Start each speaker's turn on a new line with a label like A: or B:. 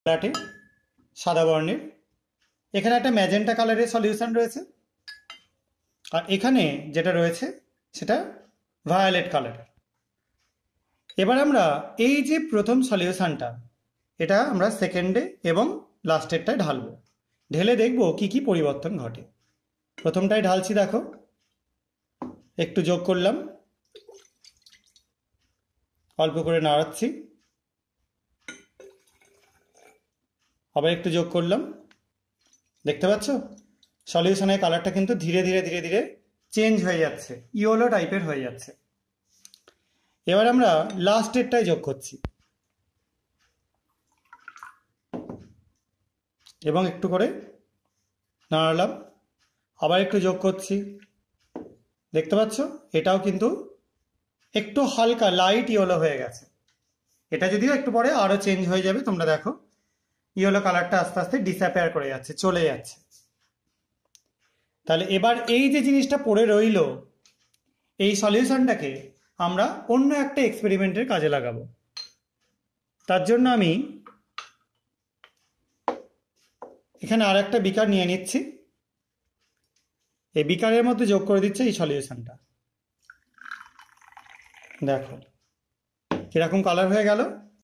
A: ঘোলাটে সাদা বর্ণের। এখানে একটা ম্যাজেন্টা কালারের সলিউশন রয়েছে, আর এখানে যেটা রয়েছে সেটা ভায়োলেট কালার। এবার আমরা এই যে প্রথম সলিউশনটা, এটা আমরা সেকেন্ডে এবং লাস্টেরটায় ঢালবো। ঢেলে দেখব কি কি পরিবর্তন ঘটে। প্রথমটায় ঢালছি, দেখো একটু যোগ করলাম, অল্প করে নাড়াচ্ছি, আবার একটু যোগ করলাম। দেখতে পাচ্ছ সলিউশনের কালারটা কিন্তু ধীরে ধীরে ধীরে ধীরে চেঞ্জ হয়ে যাচ্ছে, ইয়েলো টাইপের হয়ে যাচ্ছে। এবার আমরা লাস্টেরটায় যোগ করছি এবং একটু করে নাড়ালাম, আবার একটু যোগ করছি। দেখতে পাচ্ছ এটাও কিন্তু একটু হালকা লাইট ইয়েলো হয়ে গেছে। এটা যদিও একটু পরে আরো চেঞ্জ হয়ে যাবে, তোমরা দেখো ইয়েলো কালারটা আস্তে আস্তে ডিসঅ্যাপিয়ার করে যাচ্ছে, চলে যাচ্ছে। তাহলে এবার এই যে জিনিসটা পড়ে রইল, এই সলিউশনটাকে আমরা অন্য একটা এক্সপেরিমেন্টের কাজে লাগাবো। তার জন্য আমি এখানে আর একটা বিকার নিয়ে নিচ্ছি, এই বিকারের মধ্যে যোগ করে দিচ্ছে এই সলিউশনটা। দেখো কিরকম কালার হয়ে গেল।